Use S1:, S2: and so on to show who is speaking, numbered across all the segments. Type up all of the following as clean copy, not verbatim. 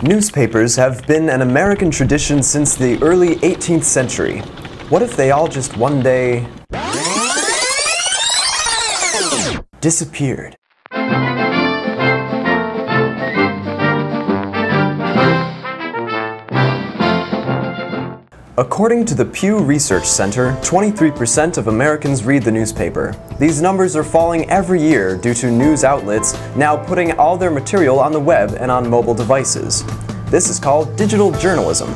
S1: Newspapers have been an American tradition since the early 18th century. What if they all just one day disappeared? According to the Pew Research Center, 23% of Americans read the newspaper. These numbers are falling every year due to news outlets now putting all their material on the web and on mobile devices. This is called digital journalism.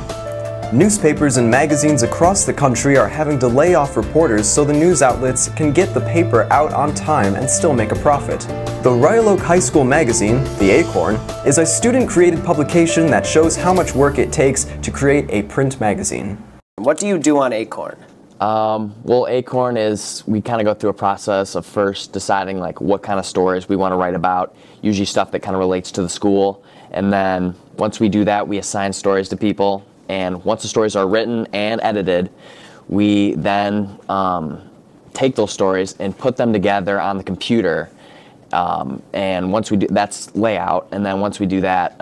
S1: Newspapers and magazines across the country are having to lay off reporters so the news outlets can get the paper out on time and still make a profit. The Royal Oak High School magazine, The Acorn, is a student-created publication that shows how much work it takes to create a print magazine.
S2: What do you do on Acorn?
S3: Well, Acorn is, we kind of go through a process of first deciding like what kind of stories we want to write about, usually stuff that kind of relates to the school, and then once we do that, we assign stories to people, and once the stories are written and edited, we then take those stories and put them together on the computer, and once we do, that's layout, and then once we do that,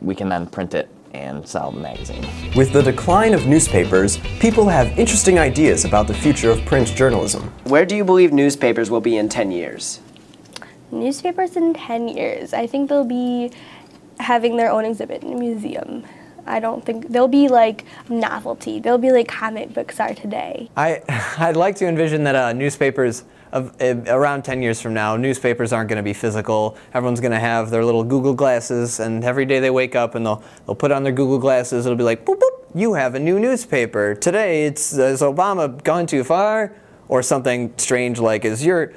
S3: we can then print it and sell the magazine.
S1: With the decline of newspapers, people have interesting ideas about the future of print journalism.
S2: Where do you believe newspapers will be in 10 years?
S4: Newspapers in 10 years, I think they'll be having their own exhibit in a museum. I don't think they'll be like novelty. They'll be like comic books are today.
S5: I'd like to envision that newspapers around 10 years from now, newspapers aren't going to be physical. Everyone's going to have their little Google glasses, and every day they wake up and they'll put on their Google glasses. It'll be like, boop, boop, you have a new newspaper. Today it's, has Obama gone too far? Or something strange like, is your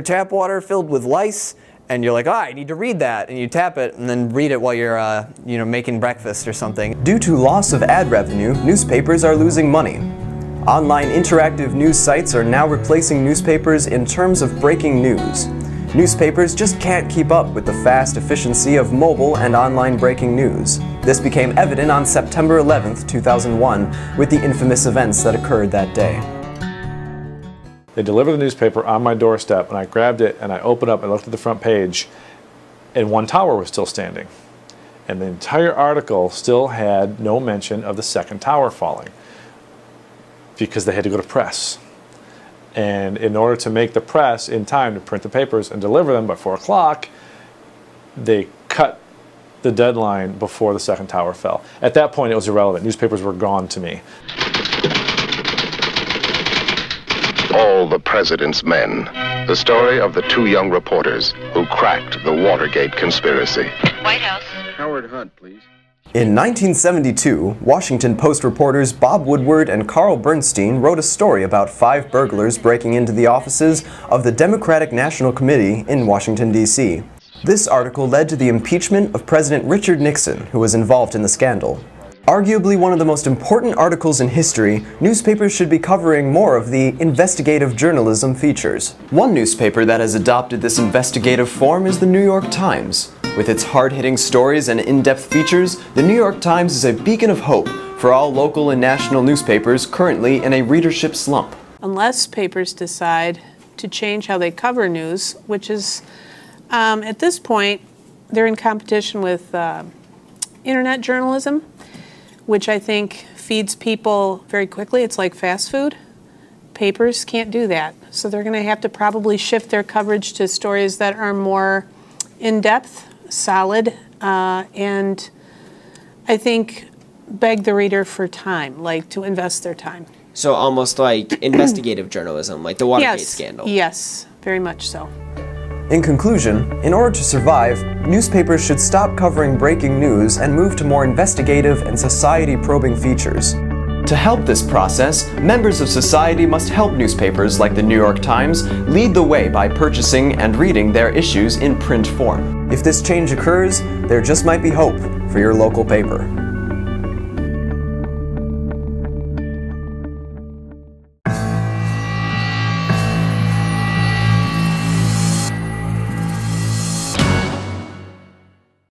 S5: tap water filled with lice? And you're like, oh, I need to read that. And you tap it and then read it while you're making breakfast or something.
S1: Due to loss of ad revenue, newspapers are losing money. Online interactive news sites are now replacing newspapers in terms of breaking news. Newspapers just can't keep up with the fast efficiency of mobile and online breaking news. This became evident on September 11th, 2001, with the infamous events that occurred that day.
S6: They delivered the newspaper on my doorstep, and I grabbed it and I opened up and looked at the front page, and one tower was still standing. And the entire article still had no mention of the second tower falling, because they had to go to press. And in order to make the press in time to print the papers and deliver them by 4 o'clock, they cut the deadline before the second tower fell. At that point, it was irrelevant. Newspapers were gone to me.
S7: All the President's Men. The story of the 2 young reporters who cracked the Watergate conspiracy.
S8: White House.
S7: Howard Hunt, please.
S1: In 1972, Washington Post reporters Bob Woodward and Carl Bernstein wrote a story about 5 burglars breaking into the offices of the Democratic National Committee in Washington, D.C. This article led to the impeachment of President Richard Nixon, who was involved in the scandal. Arguably one of the most important articles in history, newspapers should be covering more of the investigative journalism features. One newspaper that has adopted this investigative form is the New York Times. With its hard-hitting stories and in-depth features, the New York Times is a beacon of hope for all local and national newspapers currently in a readership slump.
S8: Unless papers decide to change how they cover news, which is, at this point, they're in competition with internet journalism, which I think feeds people very quickly. It's like fast food. Papers can't do that. So they're going to have to probably shift their coverage to stories that are more in-depth, solid, and I think beg the reader for time, like to invest their time.
S2: So almost like investigative journalism, like the Watergate scandal.
S8: Yes, very much so.
S1: In conclusion, in order to survive, newspapers should stop covering breaking news and move to more investigative and society-probing features. To help this process, members of society must help newspapers like the New York Times lead the way by purchasing and reading their issues in print form. If this change occurs, there just might be hope for your local paper.